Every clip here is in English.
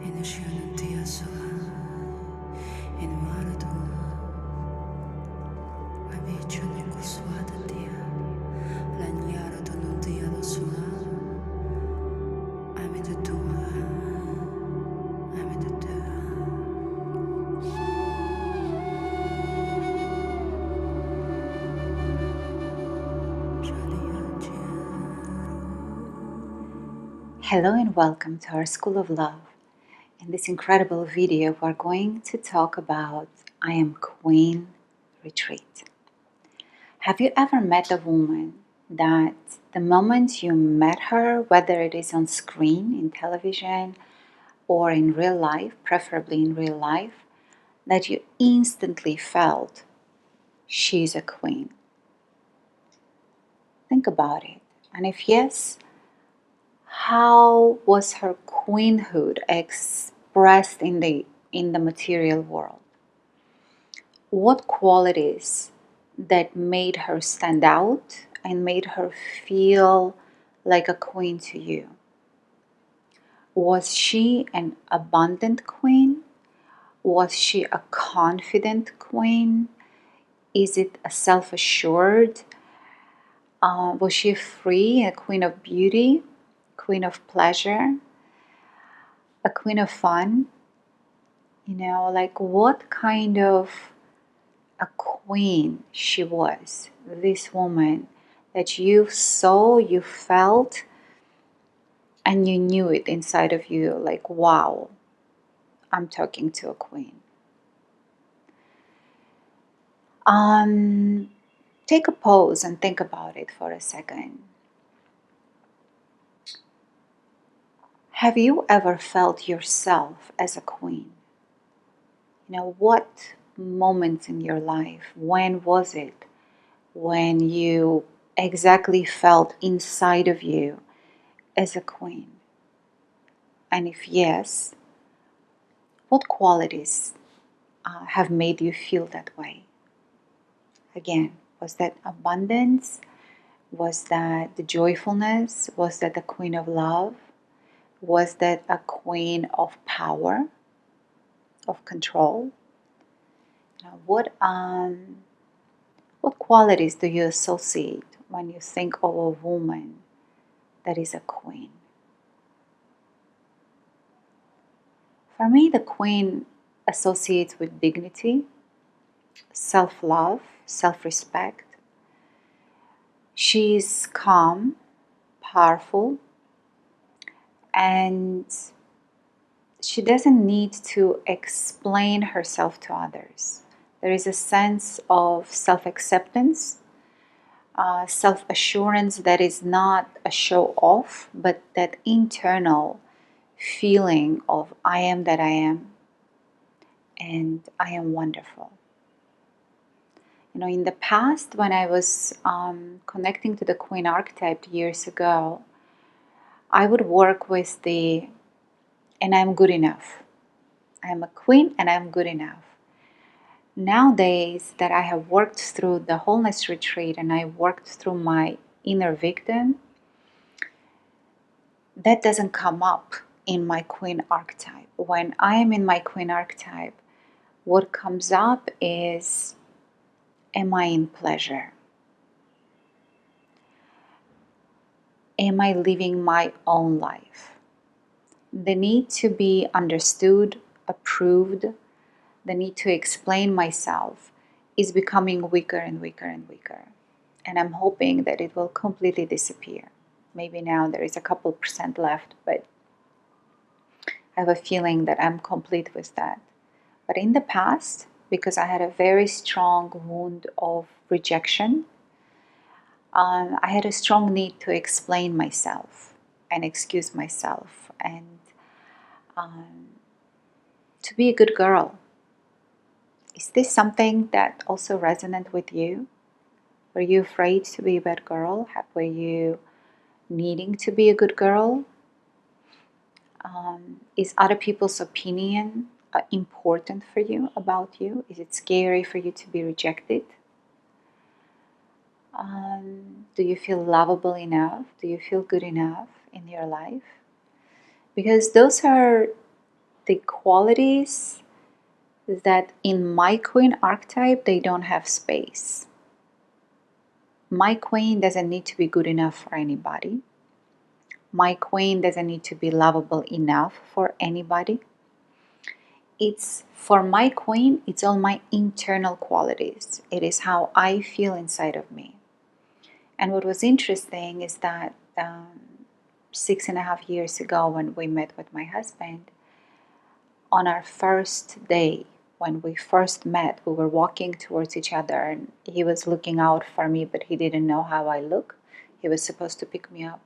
Initiando dia soa, in maradu, abiccione suada dia, lagnara tu non dia lo soa, amida tua, amida tua. Hello and welcome to our School of Love. In this incredible video, we're going to talk about I Am Queen Retreat. Have you ever met a woman that the moment you met her, whether it is on screen, in television, or in real life, preferably in real life, that you instantly felt she's a queen? Think about it. And if yes, how was her queenhood expressed in the material world? What qualities that made her stand out and made her feel like a queen to you? Was she an abundant queen? Was she a confident queen? Is it a self-assured? Was she free, a queen of beauty, queen of pleasure, a queen of fun? Like what kind of a queen she was, this woman that you saw, you felt, and you knew it inside of you, like, wow, I'm talking to a queen. Take a pause and think about it for a second. Have you ever felt yourself as a queen? What moments in your life, when was it when you exactly felt inside of you as a queen? And if yes, what qualities have made you feel that way? Again, was that abundance? Was that the joyfulness? Was that the queen of love? Was that a queen of power, of control? What qualities do you associate when you think of a woman that is a queen? For me, the queen associates with dignity, self-love, self-respect. She's calm, powerful, and she doesn't need to explain herself to others. There is a sense of self-acceptance, self-assurance that is not a show-off, but that internal feeling of I am that I am, and I am wonderful. In the past, when I was connecting to the Queen Archetype years ago, I would work with and I'm good enough. I'm a queen and I'm good enough. Nowadays that I have worked through the wholeness retreat and I worked through my inner victim, that doesn't come up in my Queen Archetype. When I am in my Queen Archetype, what comes up is, am I in pleasure? Am I living my own life? The need to be understood, approved, the need to explain myself is becoming weaker and weaker and weaker. And I'm hoping that it will completely disappear. Maybe now there is a couple % left, but I have a feeling that I'm complete with that. But in the past, because I had a very strong wound of rejection, I had a strong need to explain myself and excuse myself and to be a good girl. Is this something that also resonates with you? Were you afraid to be a bad girl? Were you needing to be a good girl? Is other people's opinion important for you, about you? Is it scary for you to be rejected? Do you feel lovable enough? Do you feel good enough in your life? Because those are the qualities that in my queen archetype, they don't have space. My queen doesn't need to be good enough for anybody. My queen doesn't need to be lovable enough for anybody. It's for my queen, it's all my internal qualities. It is how I feel inside of me. And what was interesting is that 6.5 years ago, when we met with my husband, on our first day, when we first met, we were walking towards each other and he was looking out for me, but he didn't know how I look. He was supposed to pick me up.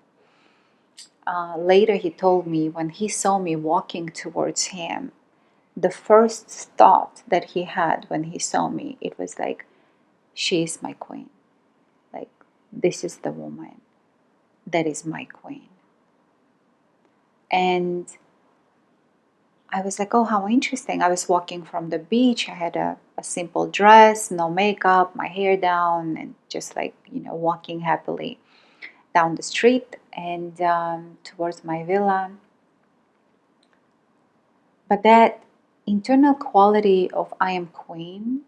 Later, he told me when he saw me walking towards him, the first thought that he had when he saw me, it was like, she is my queen. Like, this is the woman that is my queen. And I was like, oh, how interesting. I was walking from the beach. I had a simple dress, no makeup, my hair down, and just like, walking happily down the street and towards my villa. But that internal quality of I am queen,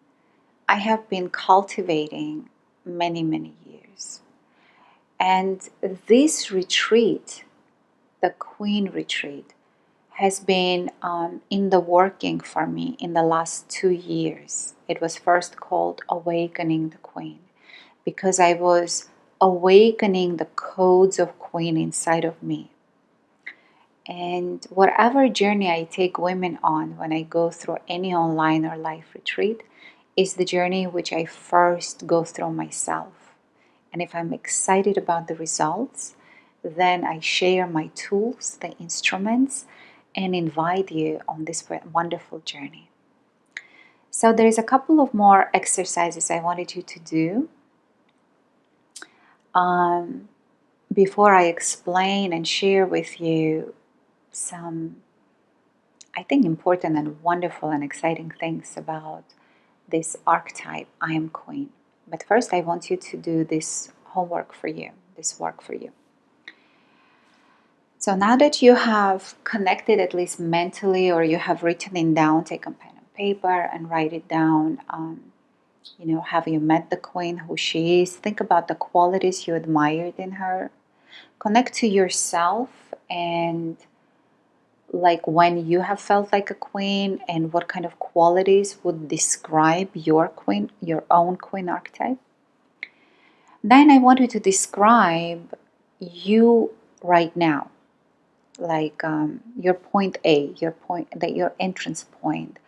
I have been cultivating many, many years. And this retreat, the Queen Retreat, has been in the working for me in the last 2 years. It was first called Awakening the Queen because I was awakening the codes of Queen inside of me. And whatever journey I take women on when I go through any online or life retreat is the journey which I first go through myself. And if I'm excited about the results, then I share my tools, the instruments, and invite you on this wonderful journey. So there's a couple of more exercises I wanted you to do before I explain and share with you some, I think, important and wonderful and exciting things about this archetype, I am queen. But first, I want you to do this homework for you, this work for you. So now that you have connected at least mentally, or you have written it down, take a pen and paper and write it down. Have you met the queen, who she is? Think about the qualities you admired in her. Connect to yourself and like when you have felt like a queen and what kind of qualities would describe your queen, your own queen archetype. Then I want you to describe you right now, like your point A, your entrance point.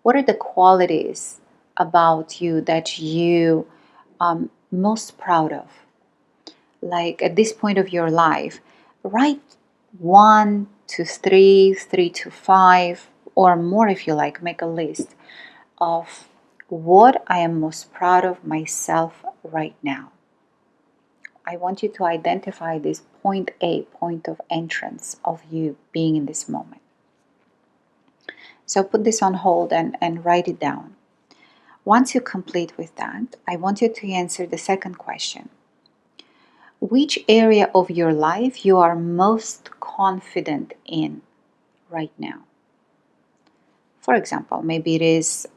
What are the qualities about you that you most proud of? Like at this point of your life, write 1 to 3, 3 to 5, or more if you like. Make a list of what I am most proud of myself right now. I want you to identify this point A, point of entrance of you being in this moment. So put this on hold and write it down. Once you complete with that, I want you to answer the second question. Which area of your life you are most confident in right now? For example, maybe it is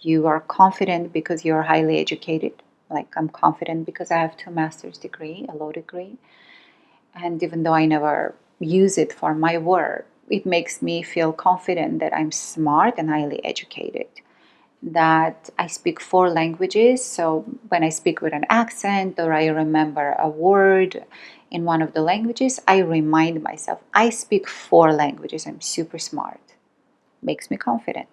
you are confident because you're highly educated. Like I'm confident because I have 2 master's degree, a law degree. And even though I never use it for my work, it makes me feel confident that I'm smart and highly educated. That I speak 4 languages, so when I speak with an accent or I remember a word in one of the languages, I remind myself, I speak 4 languages, I'm super smart. Makes me confident.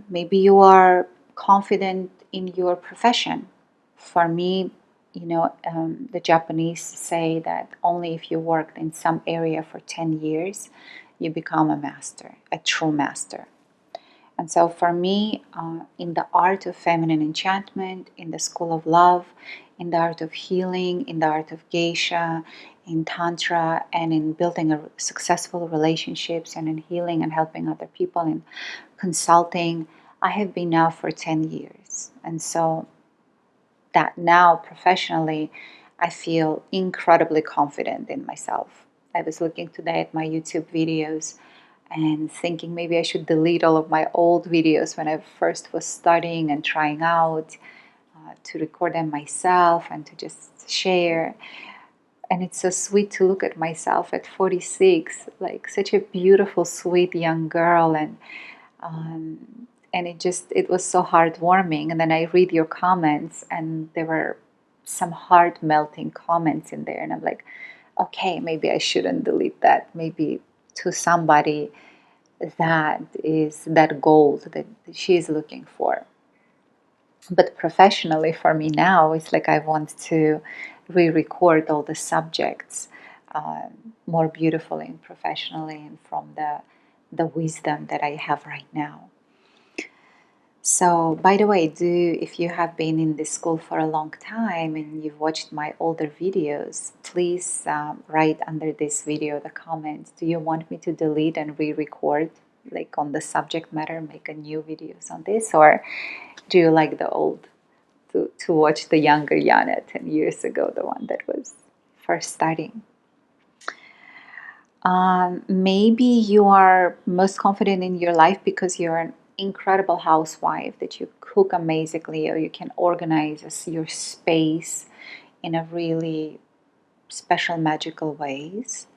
Maybe you are confident in your profession. For me, the Japanese say that only if you worked in some area for 10 years, you become a master, a true master. And so for me, in the art of feminine enchantment, in the school of love, in the art of healing, in the art of geisha, in tantra, and in building successful relationships and in healing and helping other people and consulting, I have been now for 10 years. And so that now professionally, I feel incredibly confident in myself. I was looking today at my YouTube videos and thinking maybe I should delete all of my old videos when I first was studying and trying out to record them myself and to just share. And it's so sweet to look at myself at 46, like such a beautiful, sweet young girl, and it was so heartwarming. And then I read your comments, and there were some heart melting comments in there, and I'm like, okay, maybe I shouldn't delete that. Maybe to somebody that is that gold that she is looking for. But professionally, for me now, it's like I want to re-record all the subjects uh, more beautifully and professionally, and from the wisdom that I have right now. So, by the way, if you have been in this school for a long time and you've watched my older videos, please write under this video the comments. Do you want me to delete and re-record, like on the subject matter, make a new videos on this, or do you like the old? To watch the younger Yana 10 years ago, the one that was first starting. Maybe you are most confident in your life because you're an incredible housewife, that you cook amazingly, or you can organize your space in a really special, magical ways.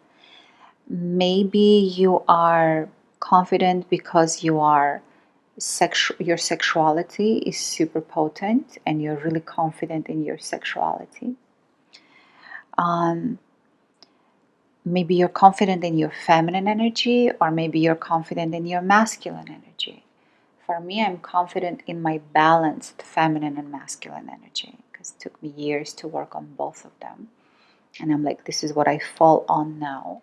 Maybe you are confident because your sexuality is super potent and you're really confident in your sexuality. Um, Maybe you're confident in your feminine energy, or maybe you're confident in your masculine energy. For me, I'm confident in my balanced feminine and masculine energy because it took me years to work on both of them. And I'm like, this is what I fall on now.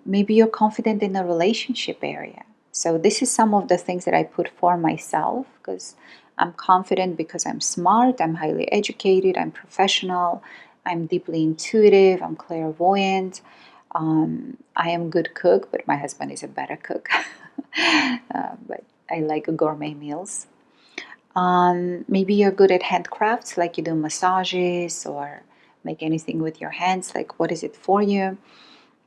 Maybe you're confident in the relationship area. So this is some of the things that I put for myself, because I'm confident because I'm smart, I'm highly educated, I'm professional, I'm deeply intuitive, I'm clairvoyant. I am a good cook, but my husband is a better cook. But I like gourmet meals. Maybe you're good at handcrafts, like you do massages or make anything with your hands. Like, what is it for you?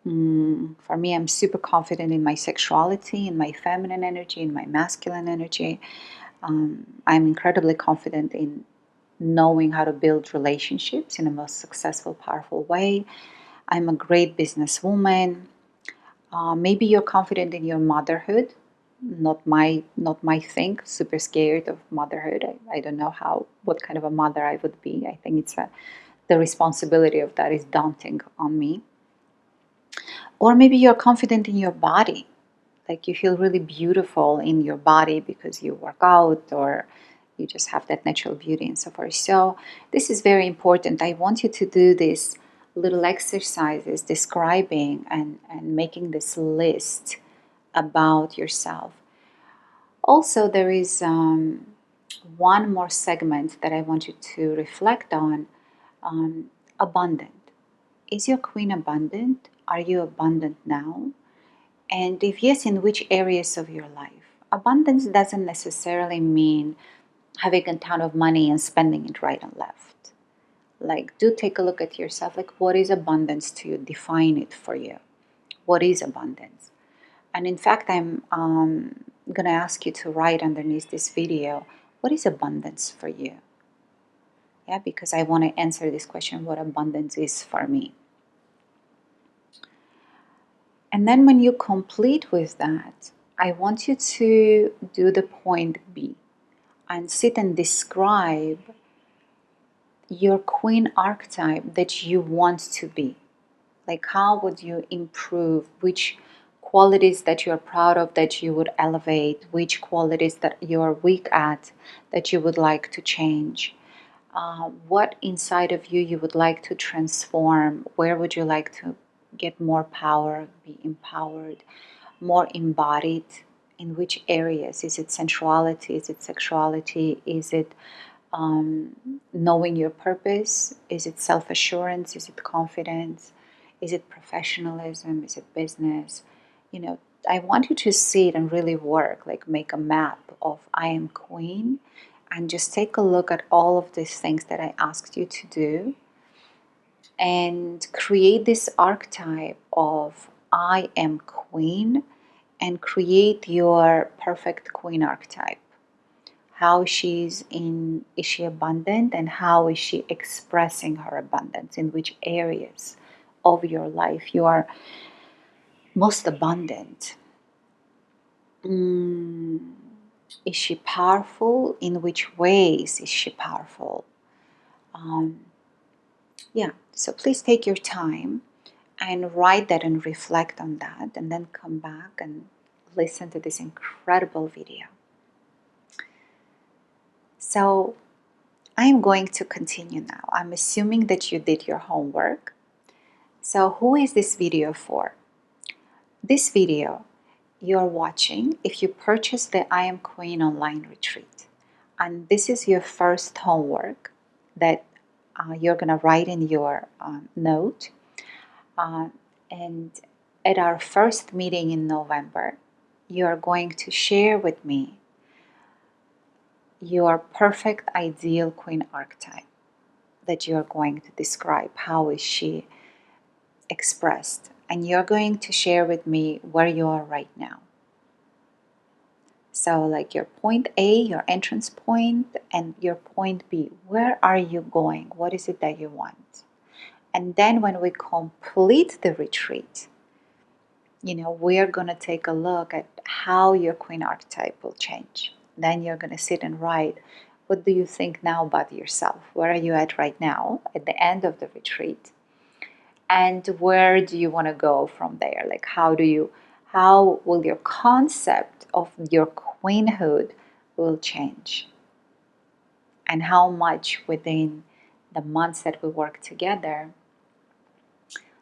For me, I'm super confident in my sexuality, in my feminine energy, in my masculine energy. I'm incredibly confident in knowing how to build relationships in the most successful, powerful way. I'm a great businesswoman. Maybe you're confident in your motherhood. Not my thing. Super scared of motherhood. I don't know what kind of a mother I would be. I think the responsibility of that is daunting on me. Or maybe you're confident in your body, like you feel really beautiful in your body because you work out, or you just have that natural beauty and so forth. So this is very important. I want you to do these little exercises describing and making this list about yourself. Also, there is one more segment that I want you to reflect on, abundant. Is your queen abundant? Are you abundant now? And if yes, in which areas of your life? Abundance doesn't necessarily mean having a ton of money and spending it right and left. Like, do take a look at yourself. Like, what is abundance to you? Define it for you. What is abundance? And in fact, I'm going to ask you to write underneath this video, what is abundance for you? Yeah, because I want to answer this question, what abundance is for me. And then when you complete with that, I want you to do the point B and sit and describe your queen archetype that you want to be. Like, how would you improve? Which qualities that you're proud of that you would elevate? Which qualities that you're weak at that you would like to change? What inside of you would like to transform? Where would you like to get more power, be empowered, more embodied? In which areas? Is it sensuality? Is it sexuality? Is it knowing your purpose? Is it self-assurance? Is it confidence? Is it professionalism? Is it business? I want you to see it and really work, like make a map of I am queen, and just take a look at all of these things that I asked you to do. and create this archetype of I am queen, and create your perfect queen archetype. How is she abundant, and how is she expressing her abundance? In which areas of your life you are most abundant? Is she powerful? In which ways is she powerful? Yeah, so please take your time and write that and reflect on that, and then come back and listen to this incredible video. So I'm going to continue now. I'm assuming that you did your homework. So who is this video for? This video you're watching if you purchase the I Am Queen online retreat. And this is your first homework that you're going to write in your note. And at our first meeting in November, you're going to share with me your perfect ideal queen archetype that you're going to describe. How is she expressed? And you're going to share with me where you are right now. So like your point A, your entrance point, and your point B. Where are you going? What is it that you want? And then when we complete the retreat, we're going to take a look at how your queen archetype will change. Then you're going to sit and write, what do you think now about yourself? Where are you at right now at the end of the retreat? And where do you want to go from there? Like how will your concept of your queenhood will change? And how much within the months that we work together,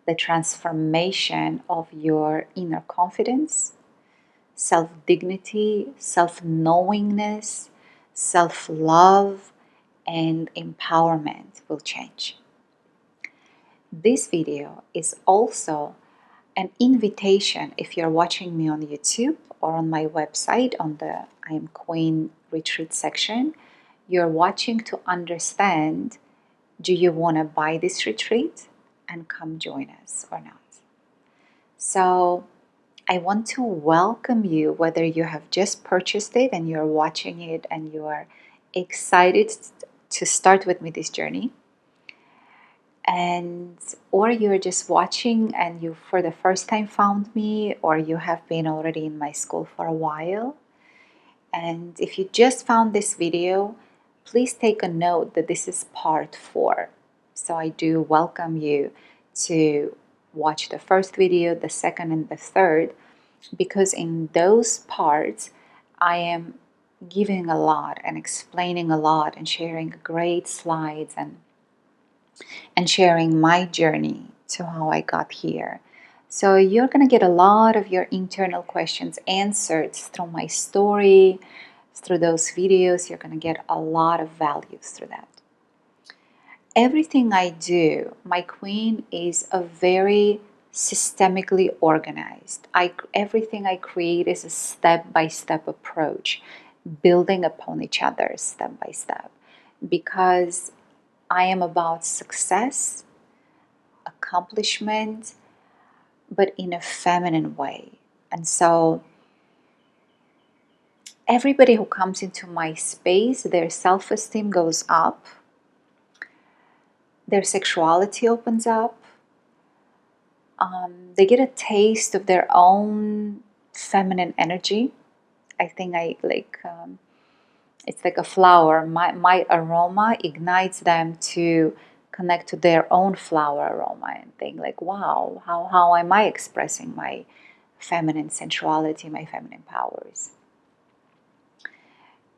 the transformation of your inner confidence, self-dignity, self-knowingness, self-love, and empowerment will change. This video is also an invitation, if you're watching me on YouTube or on my website on the I Am Queen retreat section, you're watching to understand, do you want to buy this retreat and come join us or not? So I want to welcome you, whether you have just purchased it and you're watching it and you are excited to start with me this journey, or you're just watching and you for the first time found me, or you have been already in my school for a while. And if you just found this video, please take a note that this is part 4. So I do welcome you to watch the first video, the second, and the third, because in those parts I am giving a lot and explaining a lot and sharing great slides and sharing my journey to how I got here. So you're going to get a lot of your internal questions answered through my story, through those videos. You're going to get a lot of values through that. Everything I do, my queen, is a very systemically organized. Everything I create is a step-by-step approach, building upon each other step by step, because I am about success, accomplishment, but in a feminine way. And so everybody who comes into my space, their self-esteem goes up, their sexuality opens up, they get a taste of their own feminine energy. I think it's like a flower. My aroma ignites them to connect to their own flower aroma and think like, wow, how am I expressing my feminine sensuality, my feminine powers?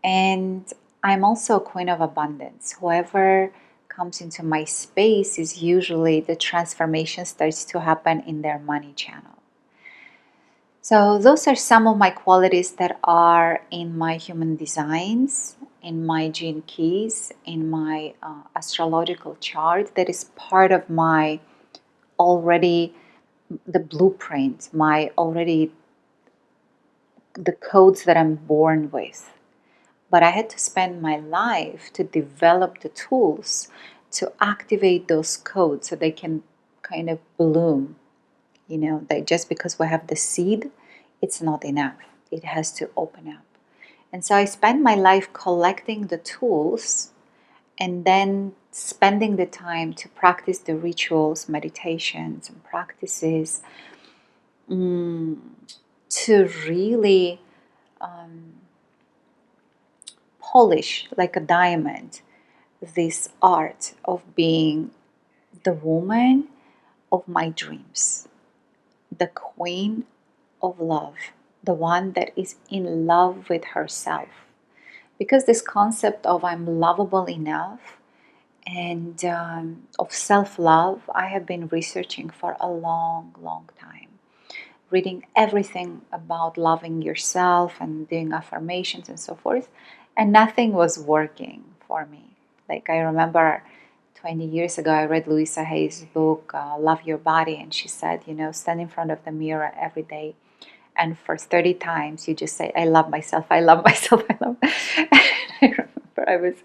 And I'm also a queen of abundance. Whoever comes into my space is usually the transformation starts to happen in their money channel. So those are some of my qualities that are in my human designs, in my gene keys, in my astrological chart. That is part of my already the blueprint, the codes that I'm born with. But I had to spend my life to develop the tools to activate those codes so they can kind of bloom. That just because we have the seed, it's not enough. It has to open up. And so I spent my life collecting the tools and then spending the time to practice the rituals, meditations, and practices to really polish like a diamond this art of being the woman of my dreams, the queen of love, the one that is in love with herself. Because this concept of I'm lovable enough and of self-love, I have been researching for a long, long time. Reading everything about loving yourself and doing affirmations and so forth, and nothing was working for me. Like I remember 20 years ago, I read Louisa Hay's book, Love Your Body, and she said, stand in front of the mirror every day, and for 30 times you just say, I love myself, I love myself, I love myself. I remember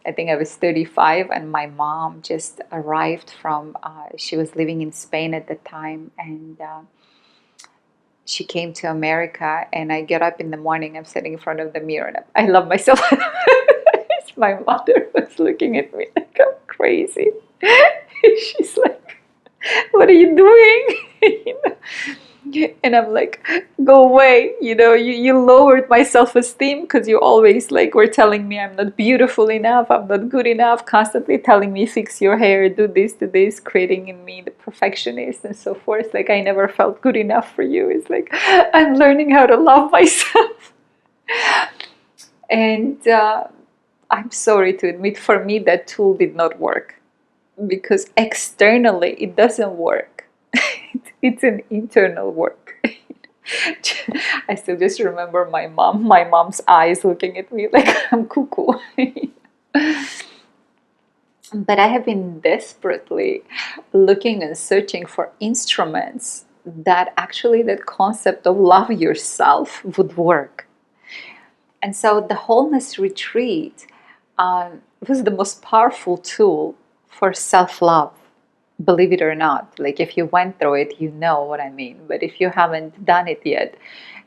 I think I was 35, and my mom just arrived from, she was living in Spain at the time, and she came to America, and I get up in the morning, I'm sitting in front of the mirror, and I love myself. My mother was looking at me like I'm crazy. She's like, what are you doing? And I'm like, go away. You lowered my self-esteem because you always were telling me I'm not beautiful enough, I'm not good enough, constantly telling me fix your hair, do this, creating in me the perfectionist and so forth. Like I never felt good enough for you. It's like I'm learning how to love myself. And I'm sorry to admit, for me that tool did not work, because externally it doesn't work. It's an internal work. I still just remember my mom's eyes looking at me like I'm cuckoo. But I have been desperately looking and searching for instruments that actually that concept of love yourself would work. And so the wholeness retreat was the most powerful tool for self-love. Believe it or not, if you went through it, you know what I mean. But if you haven't done it yet,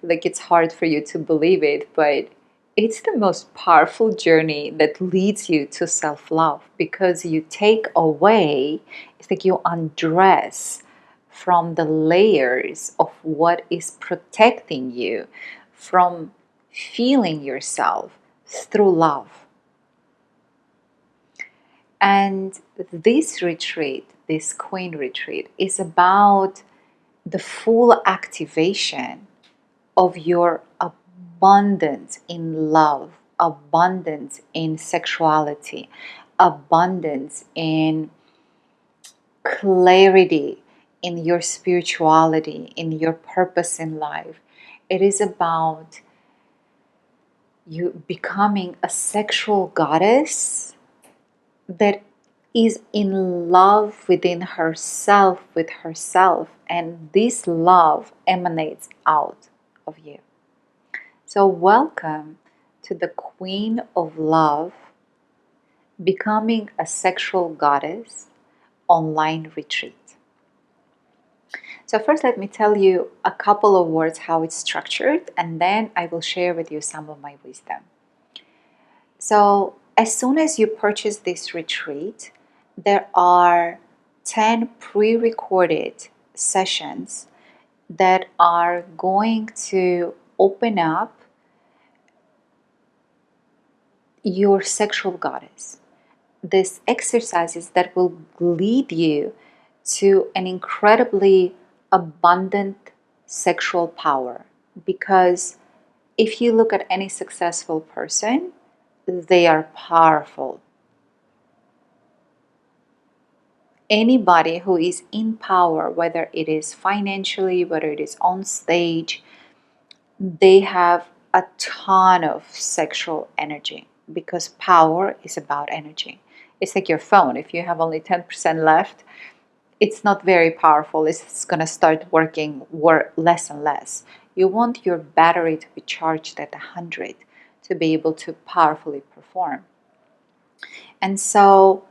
it's hard for you to believe it. But it's the most powerful journey that leads you to self-love, because you take away, it's like you undress from the layers of what is protecting you from feeling yourself through love. And this retreat, this Queen retreat, is about the full activation of your abundance in love, abundance in sexuality, abundance in clarity in your spirituality, in your purpose in life. It is about you becoming a sexual goddess that is in love within herself, with herself, and this love emanates out of you. So welcome to the Queen of Love, Becoming a Sexual Goddess online retreat. So first let me tell you a couple of words how it's structured, and then I will share with you some of my wisdom. So as soon as you purchase this retreat, there are 10 pre-recorded sessions that are going to open up your sexual goddess. These exercises that will lead you to an incredibly abundant sexual power. Because if you look at any successful person, they are powerful. Anybody who is in power, whether it is financially, whether it is on stage, they have a ton of sexual energy, because power is about energy. It's like your phone. If you have only 10% left, it's not very powerful. It's going to start working less and less. You want your battery to be charged at 100 to be able to powerfully perform. And so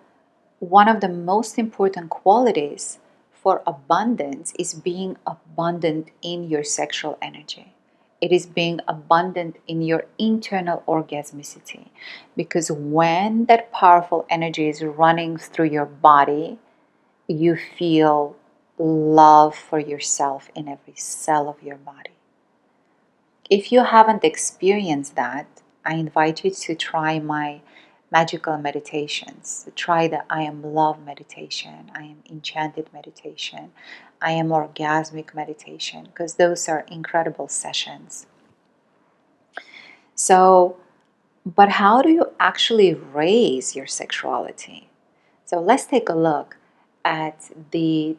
one of the most important qualities for abundance is being abundant in your sexual energy. It is being abundant in your internal orgasmicity. Because when that powerful energy is running through your body, you feel love for yourself in every cell of your body. If you haven't experienced that, I invite you to try my magical meditations. Try the I am love meditation, I am enchanted meditation, I am orgasmic meditation, because those are incredible sessions. So, but how do you actually raise your sexuality? So let's take a look at the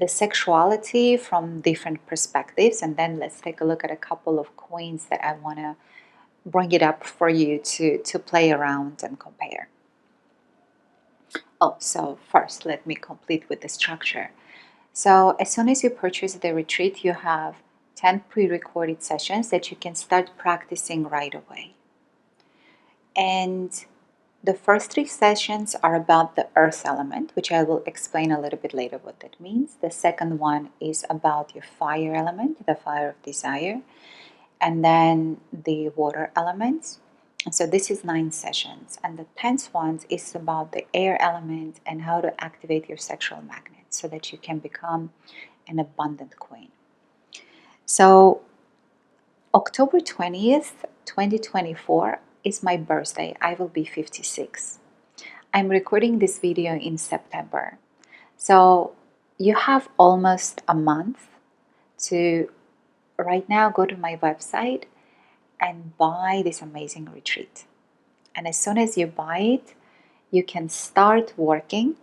sexuality from different perspectives, and then let's take a look at a couple of queens that I want to bring it up for you to play around and compare. Oh, so first let me complete with the structure. So as soon as you purchase the retreat, you have 10 pre-recorded sessions that you can start practicing right away. And the first 3 sessions are about the earth element, which I will explain a little bit later what that means. The second one is about your fire element, the fire of desire, and then the water element. And so this is 9 sessions. And the 10th one is about the air element and how to activate your sexual magnet so that you can become an abundant queen. So October 20th, 2024 is my birthday. I will be 56. I'm recording this video in September. So you have almost a month to right now go to my website and buy this amazing retreat. And as soon as you buy it, you can start working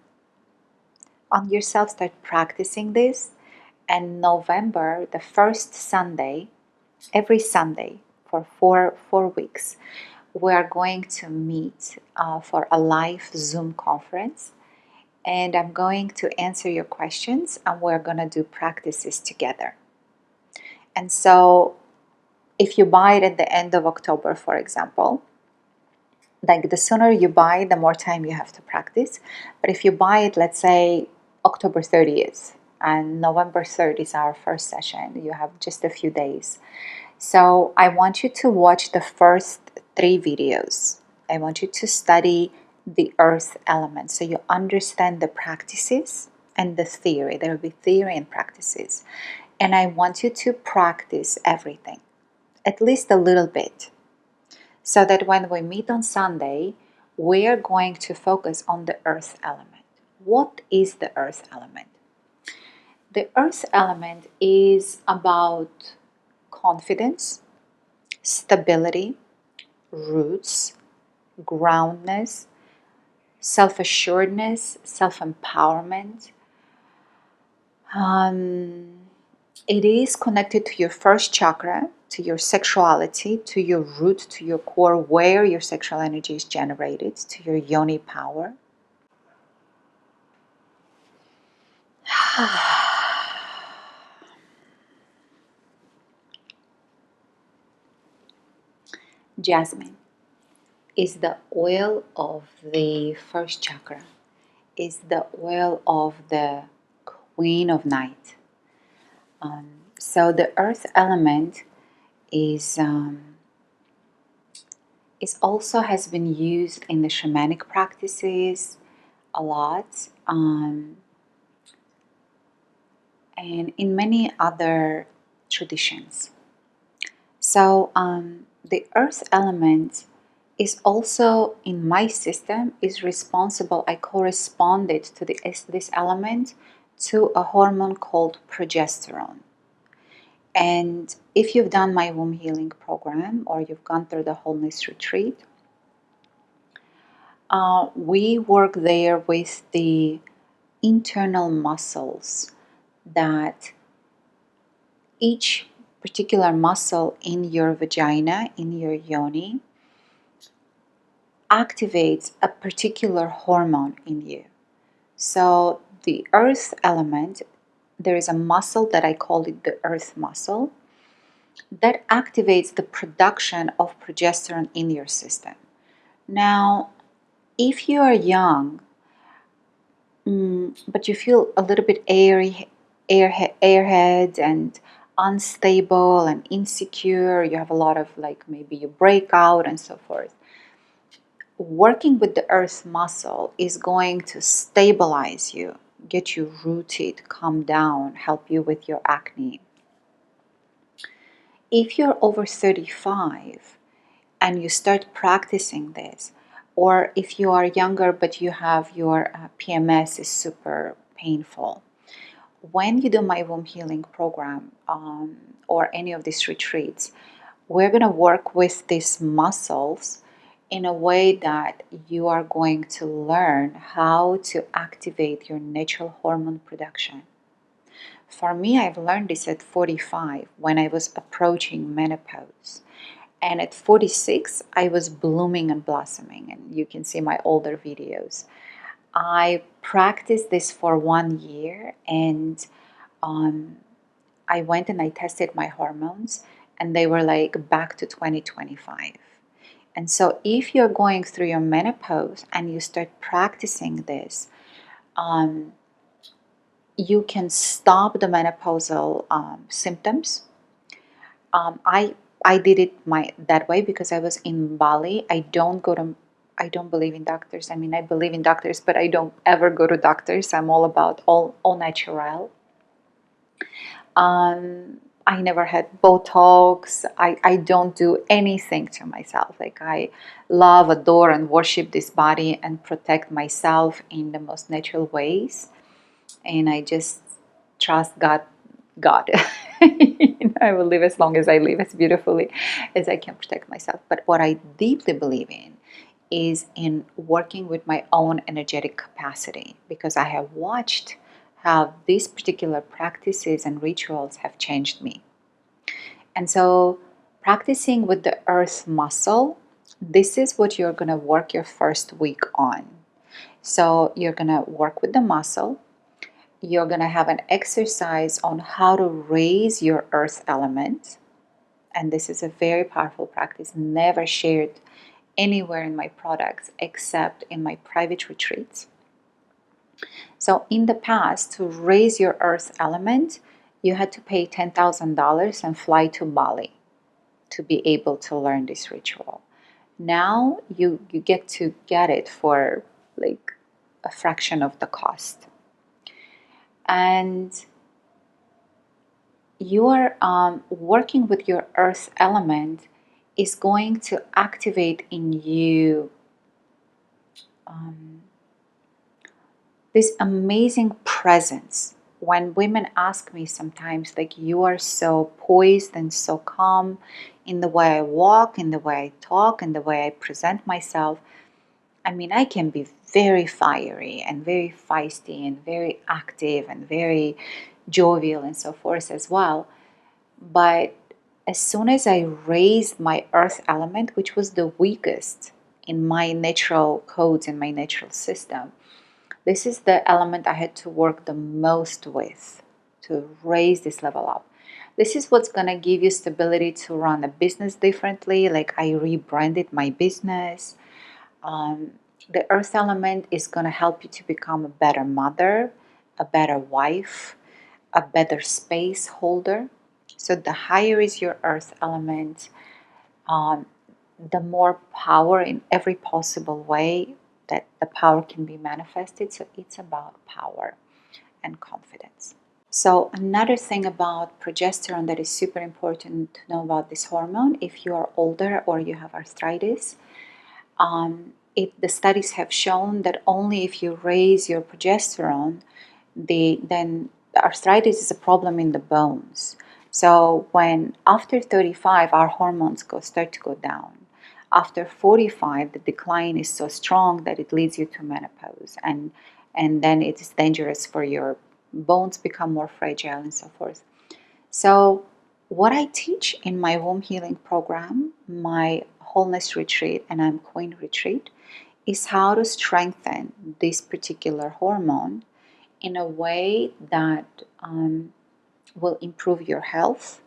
on yourself, start practicing this. And November, the first Sunday, every Sunday for four weeks, we are going to meet for a live Zoom conference. And I'm going to answer your questions, and we're going to do practices together. And so if you buy it at the end of October, for example, like the sooner you buy, the more time you have to practice. But if you buy it, let's say October 30th, and November 3rd is our first session, you have just a few days. So I want you to watch the first 3 videos. I want you to study the earth element so you understand the practices and the theory. There will be theory and practices. And I want you to practice everything, at least a little bit, so that when we meet on Sunday, we are going to focus on the earth element. What is the earth element? The earth element is about confidence, stability, roots, groundness, self-assuredness, self-empowerment. It is connected to your first chakra, to your sexuality, to your root, to your core, where your sexual energy is generated, to your yoni power. Jasmine is the oil of the first chakra, is the oil of the Queen of Night. So the earth element is also has been used in the shamanic practices a lot, and in many other traditions. So the earth element is also in my system is responsible. I corresponded to this element to a hormone called progesterone. And if you've done my womb healing program or you've gone through the wholeness retreat, we work there with the internal muscles that each particular muscle in your vagina, in your yoni, activates a particular hormone in you. So the earth element, there is a muscle that I call it the earth muscle that activates the production of progesterone in your system. Now, if you are young, but you feel a little bit airhead and unstable and insecure. You have a lot of like maybe you break out and so forth. Working with the earth muscle is going to stabilize you, get you rooted, calm down, help you with your acne. If you're over 35 and you start practicing this, or if you are younger but you have your PMS is super painful, when you do my womb healing program or any of these retreats, we're going to work with these muscles in a way that you are going to learn how to activate your natural hormone production. For me, I've learned this at 45 when I was approaching menopause. And at 46, I was blooming and blossoming. And you can see my older videos. I practiced this for 1 year, and I went and I tested my hormones, and they were like back to 2025. And so if you're going through your menopause and you start practicing this, you can stop the menopausal symptoms. I did it that way because I was in Bali. I don't believe in doctors. I mean, I believe in doctors, but I don't ever go to doctors. I'm all about all natural. I never had Botox. I don't do anything to myself. Like I love, adore, and worship this body and protect myself in the most natural ways. And I just trust God. God. I will live as long as I live, as beautifully as I can protect myself. But what I deeply believe in is in working with my own energetic capacity, because I have watched how these particular practices and rituals have changed me. And so, practicing with the earth muscle, this is what you're going to work your first week on. So, you're going to work with the muscle. You're going to have an exercise on how to raise your earth element. And this is a very powerful practice, never shared anywhere in my products except in my private retreats. So in the past, to raise your earth element, you had to pay $10,000 and fly to Bali to be able to learn this ritual. Now you get to get it for like a fraction of the cost. And your working with your earth element is going to activate in you this amazing presence. When women ask me sometimes, like, you are so poised and so calm in the way I walk, in the way I talk, in the way I present myself. I mean, I can be very fiery and very feisty and very active and very jovial and so forth as well. But as soon as I raised my earth element, which was the weakest in my natural codes, in my natural system, this is the element I had to work the most with to raise this level up. This is what's going to give you stability to run a business differently. Like I rebranded my business. The earth element is going to help you to become a better mother, a better wife, a better space holder. So the higher is your earth element, the more power in every possible way that the power can be manifested. So it's about power and confidence. So another thing about progesterone that is super important to know about this hormone, if you are older or you have arthritis, the studies have shown that only if you raise your progesterone, then the arthritis is a problem in the bones. So when after 35 our hormones start to go down, after 45 the decline is so strong that it leads you to menopause, and then it is dangerous for your bones become more fragile and so forth. So what I teach in my womb healing program, my wholeness retreat and I'm Queen retreat, is how to strengthen this particular hormone in a way that will improve your health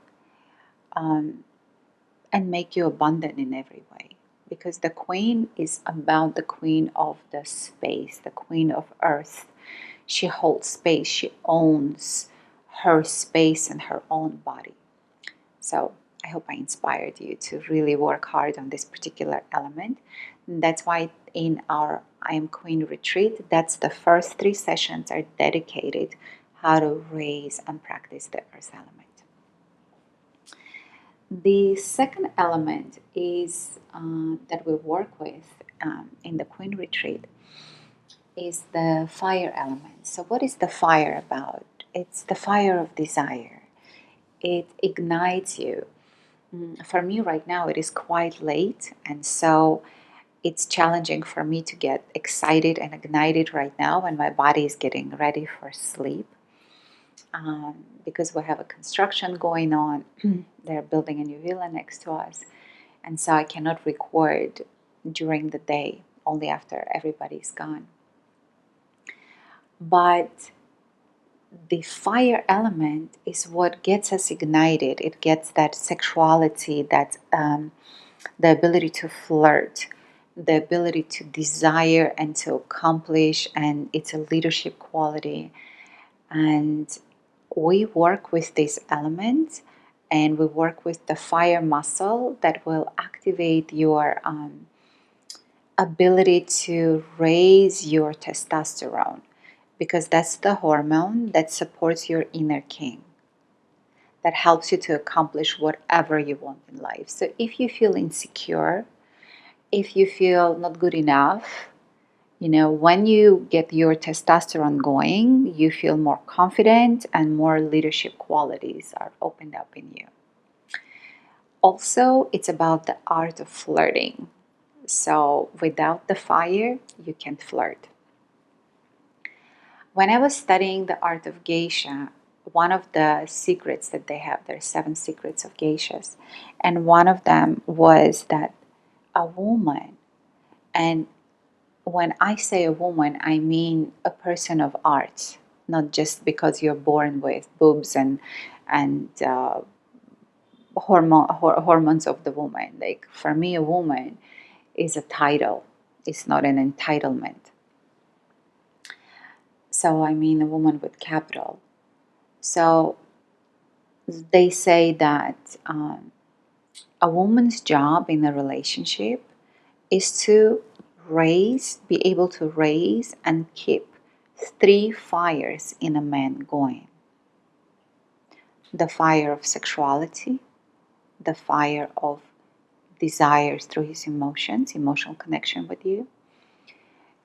and make you abundant in every way. because the queen is about the queen of the space, the queen of earth. She holds space, she owns her space and her own body. So I hope I inspired you to really work hard on this particular element. And that's why in our I Am Queen retreat, that's the first 3 sessions are dedicated how to raise and practice the earth element. The second element is that we work with in the Queen retreat is the fire element. So what is the fire about? It's the fire of desire. It ignites you. For me right now, it is quite late, and so it's challenging for me to get excited and ignited right now when my body is getting ready for sleep. Because we have a construction going on. They're building a new villa next to us, and so I cannot record during the day, only after everybody's gone. But the fire element is what gets us ignited. It gets that sexuality, that the ability to flirt, the ability to desire and to accomplish, and it's a leadership quality. And we work with this element, and we work with the fire muscle that will activate your ability to raise your testosterone, because that's the hormone that supports your inner king, that helps you to accomplish whatever you want in life. So if you feel insecure, if you feel not good enough, when you get your testosterone going, you feel more confident and more leadership qualities are opened up in you. Also, it's about the art of flirting. So without the fire, you can't flirt. When I was studying the art of geisha, one of the secrets that they have, there's 7 secrets of geishas, and one of them was that a woman, and when I say a woman, I mean a person of art, not just because you're born with boobs and hormones of the woman. Like for me, a woman is a title. It's not an entitlement. So I mean a woman with capital. So they say that a woman's job in a relationship is to be able to raise and keep 3 fires in a man going. The fire of sexuality, the fire of desires through his emotions, emotional connection with you,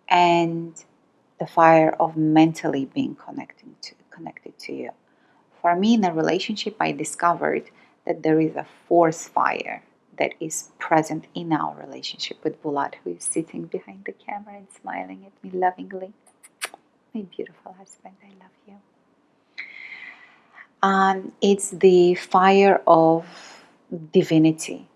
and the fire of mentally being connected to you. For me, in a relationship, I discovered that there is a 4th fire that is present in our relationship with Bulat, who is sitting behind the camera and smiling at me lovingly. My beautiful husband, I love you. It's the fire of divinity,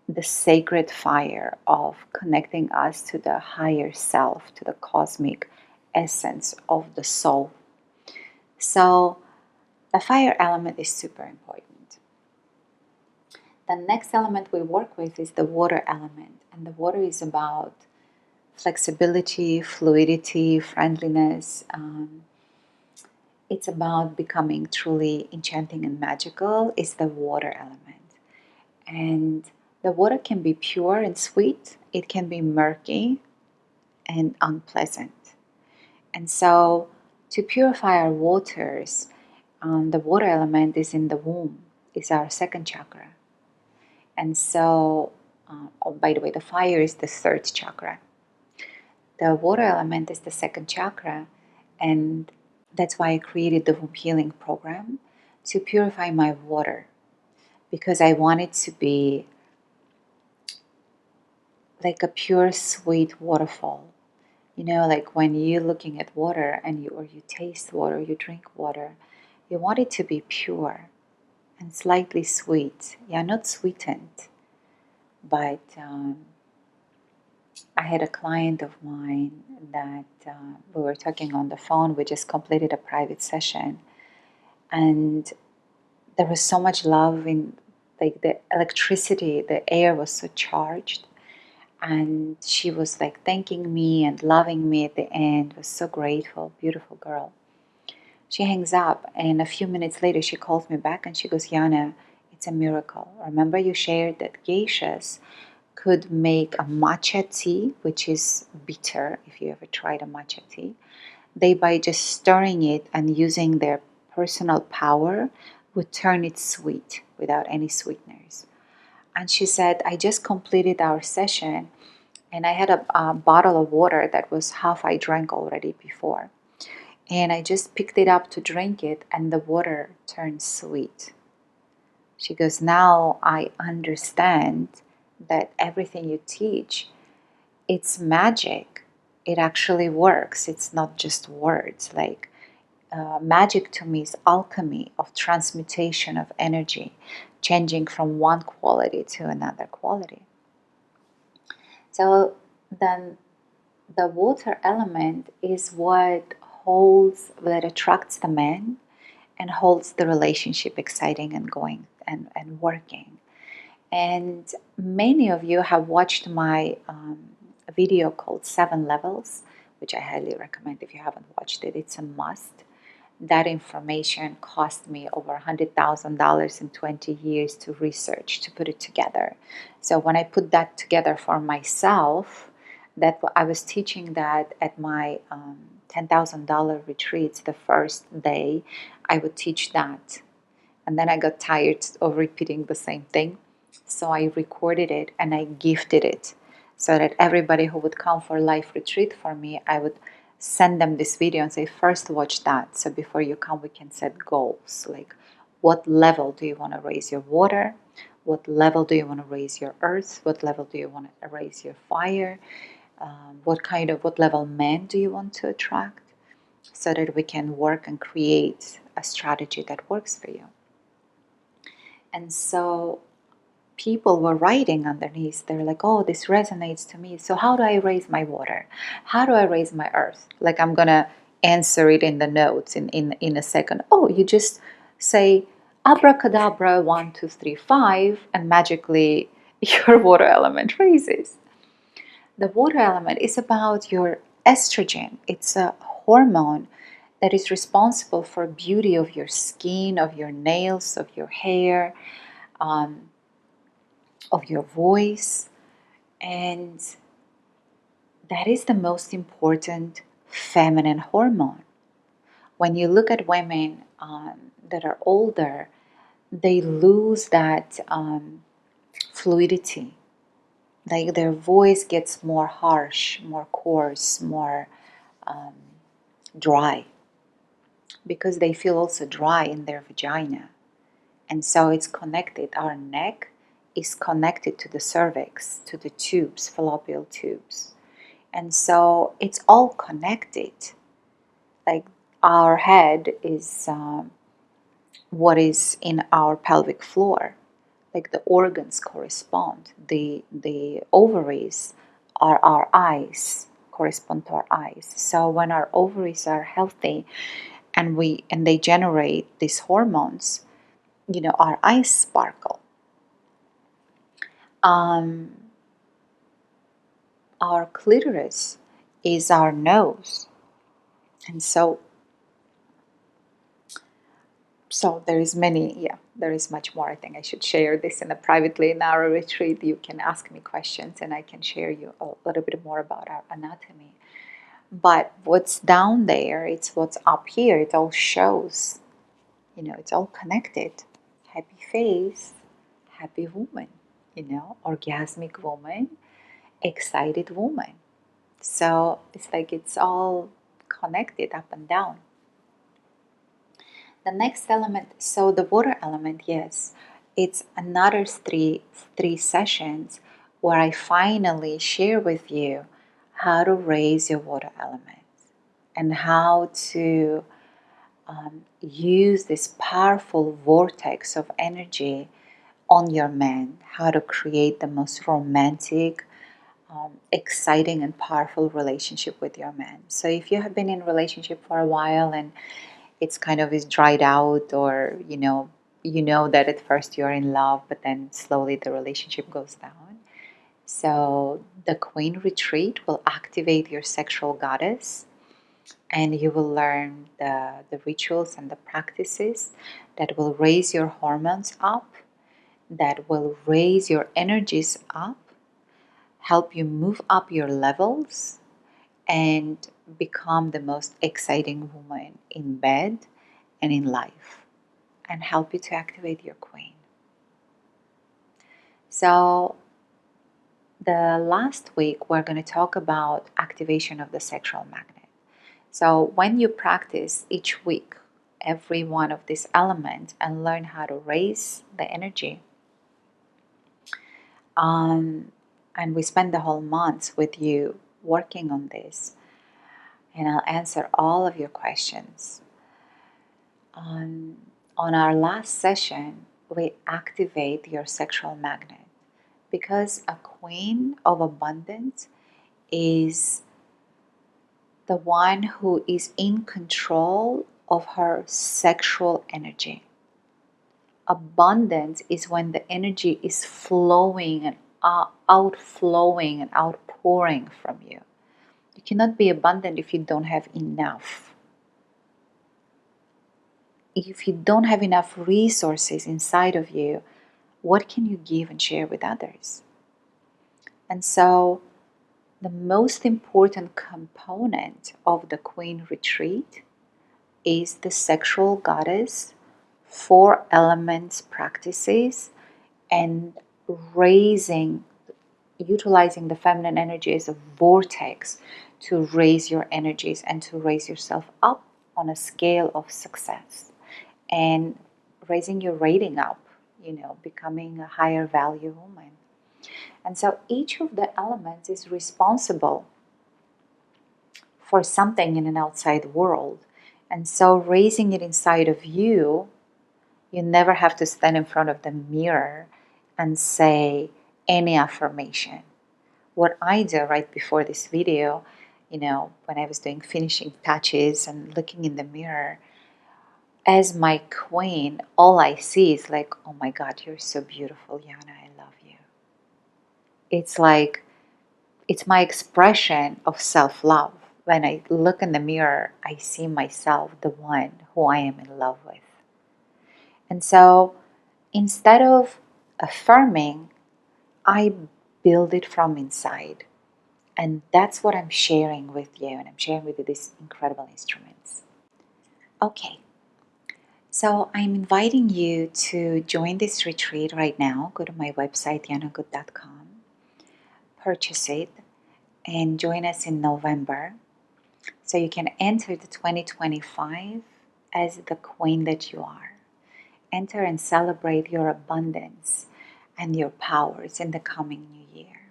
the sacred fire of connecting us to the higher self, to the cosmic essence of the soul. So the fire element is super important. The next element we work with is the water element, and the water is about flexibility, fluidity, friendliness. It's about becoming truly enchanting and magical. It's the water element. And the water can be pure and sweet. It can be murky and unpleasant. And so to purify our waters, the water element is in the womb. It's our 2nd chakra. And so, by the way, the fire is the 3rd chakra. The water element is the 2nd chakra, and that's why I created the womb healing program to purify my water, because I want it to be like a pure, sweet waterfall. Like when you're looking at water and you taste water, you drink water, you want it to be pure and slightly sweet. Yeah, not sweetened. But I had a client of mine that we were talking on the phone. We just completed a private session, and there was so much love in, like, the electricity. The air was so charged, And she was like thanking me and loving me at the end. Was so grateful, beautiful girl. She hangs up, and a few minutes later she calls me back and she goes, Yana, it's a miracle. Remember you shared that geishas could make a matcha tea, which is bitter, if you ever tried a matcha tea. They, by just stirring it and using their personal power, would turn it sweet without any sweeteners. And she said, I just completed our session and I had a bottle of water that was half I drank already before. And I just picked it up to drink it, and the water turned sweet. She goes, now I understand that everything you teach, it's magic. It actually works. It's not just words. Like magic to me is alchemy of transmutation of energy, changing from one quality to another quality. So then the water element is what holds, that attracts the man and holds the relationship exciting and going and working. And many of you have watched my video called 7 Levels, which I highly recommend if you haven't watched it. It's a must. That information cost me over $100,000 in 20 years to research, to put it together. So when I put that together for myself, that I was teaching that at my $10,000 retreats. The first day I would teach that, and then I got tired of repeating the same thing, so I recorded it and I gifted it, so that everybody who would come for life retreat for me, I would send them this video and say, first watch that, so before you come we can set goals, like what level do you want to raise your water, what level do you want to raise your earth, what level do you want to raise your fire, what level men do you want to attract, so that we can work and create a strategy that works for you. And so people were writing underneath, they're like, oh, this resonates to me, so how do I raise my water, how do I raise my earth? Like, I'm gonna answer it in the notes in a second. Oh, you just say abracadabra 1 2 3 5 and magically your water element raises. The water element is about your estrogen. It's a hormone that is responsible for beauty of your skin, of your nails, of your hair, of your voice. And that is the most important feminine hormone. When you look at women that are older, they lose that fluidity. Like their voice gets more harsh, more coarse, more dry, because they feel also dry in their vagina. And so it's connected. Our neck is connected to the cervix, to the tubes, fallopian tubes. And so it's all connected. Like our head is what is in our pelvic floor. Like the organs correspond. The ovaries are our eyes, correspond to our eyes. So when our ovaries are healthy and they generate these hormones, our eyes sparkle. Our clitoris is our nose. And so there is much more. I think I should share this privately in our retreat. You can ask me questions and I can share you a little bit more about our anatomy. But what's down there, it's what's up here. It all shows, it's all connected. Happy face, happy woman, orgasmic woman, excited woman. So it's like it's all connected up and down. The next element, so the water element, yes, it's another three sessions where I finally share with you how to raise your water element and how to use this powerful vortex of energy on your man, how to create the most romantic, exciting and powerful relationship with your man. So if you have been in a relationship for a while and it's kind of is dried out, or you know that at first you're in love but then slowly the relationship goes down, So the Queen Retreat will activate your sexual goddess, and you will learn the rituals and the practices that will raise your hormones up, that will raise your energies up, help you move up your levels, and become the most exciting woman in bed and in life, and help you to activate your queen. So the last week we're going to talk about activation of the sexual magnet. So when you practice each week every one of these elements and learn how to raise the energy, and we spend the whole month with you working on this, and I'll answer all of your questions. On our last session, we activate your sexual magnet, because a queen of abundance is the one who is in control of her sexual energy. Abundance is when the energy is flowing and outflowing and outpouring from you. You cannot be abundant if you don't have enough. If you don't have enough resources inside of you, what can you give and share with others? And so the most important component of the Queen Retreat is the sexual goddess, 4 elements practices, and utilizing the feminine energy as a vortex to raise your energies and to raise yourself up on a scale of success, and raising your rating up, becoming a higher value woman. And so each of the elements is responsible for something in an outside world. And so raising it inside of you, you never have to stand in front of the mirror and say any affirmation. What I do right before this video, when I was doing finishing touches and looking in the mirror, as my queen, all I see is like, oh my God, you're so beautiful, Yana, I love you. It's like, it's my expression of self-love. When I look in the mirror, I see myself, the one who I am in love with. And so instead of affirming, I build it from inside. And that's what I'm sharing with you. And I'm sharing with you these incredible instruments. Okay. So I'm inviting you to join this retreat right now. Go to my website, yanagood.com, purchase it, and join us in November, so you can enter the 2025 as the queen that you are. Enter and celebrate your abundance and your powers in the coming new year.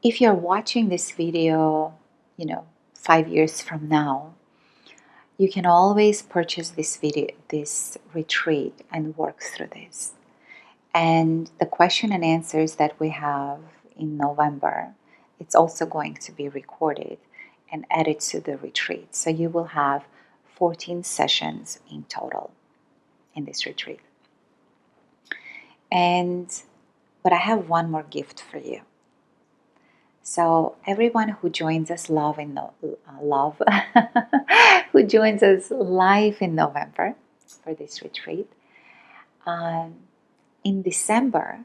If you're watching this video, 5 years from now, you can always purchase this retreat and work through this. And the question and answers that we have in November, it's also going to be recorded and added to the retreat. So you will have 14 sessions in total in this retreat. But I have one more gift for you. So everyone who joins us who joins us live in November for this retreat, in December,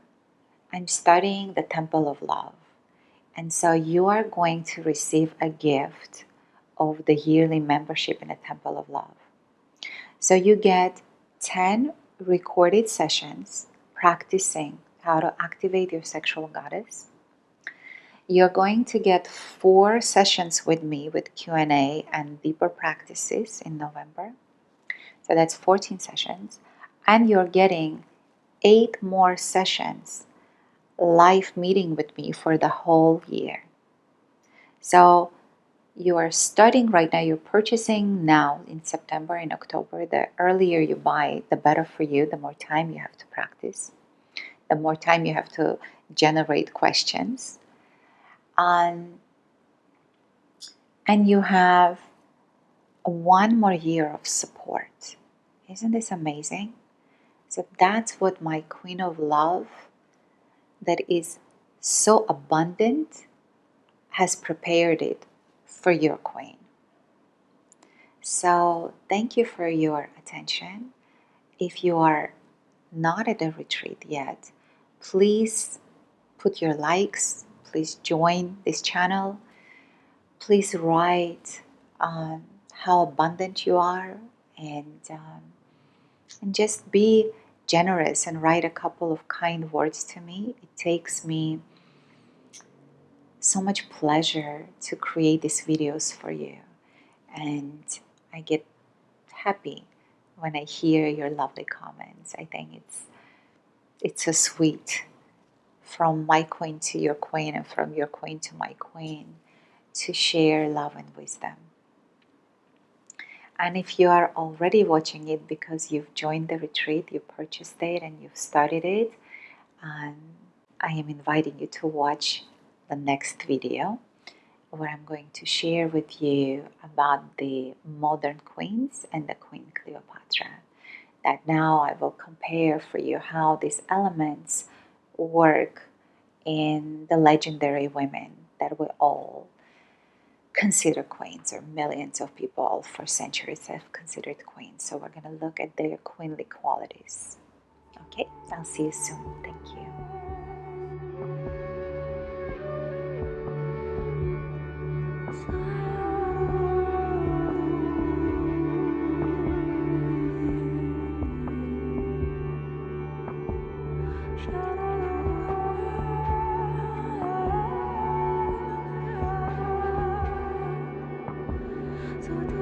I'm studying the Temple of Love. And so you are going to receive a gift of the yearly membership in the Temple of Love. So you get 10 recorded sessions practicing how to activate your sexual goddess. You're going to get 4 sessions with me with Q&A and deeper practices in November. So that's 14 sessions. And you're getting 8 more sessions live meeting with me for the whole year. So you are studying right now, you're purchasing now in September and October. The earlier you buy, the better for you, the more time you have to practice, the more time you have to generate questions. And you have 1 more year of support. Isn't this amazing? So that's what my Queen of Love, that is so abundant, has prepared it for your queen. So thank you for your attention. If you are not at the retreat yet, please put your likes, please join this channel, please write how abundant you are, and just be generous and write a couple of kind words to me. It takes me so much pleasure to create these videos for you, and I get happy when I hear your lovely comments. I think it's so sweet, from my queen to your queen and from your queen to my queen, to share love and wisdom. And if you are already watching it because you've joined the retreat, you purchased it and you've started it, I am inviting you to watch the next video, where I'm going to share with you about the modern queens and the Queen Cleopatra. That now I will compare for you how these elements work in the legendary women that we all consider queens, or millions of people for centuries have considered queens. So we're going to look at their queenly qualities. Okay, I'll see you soon. Thank you. So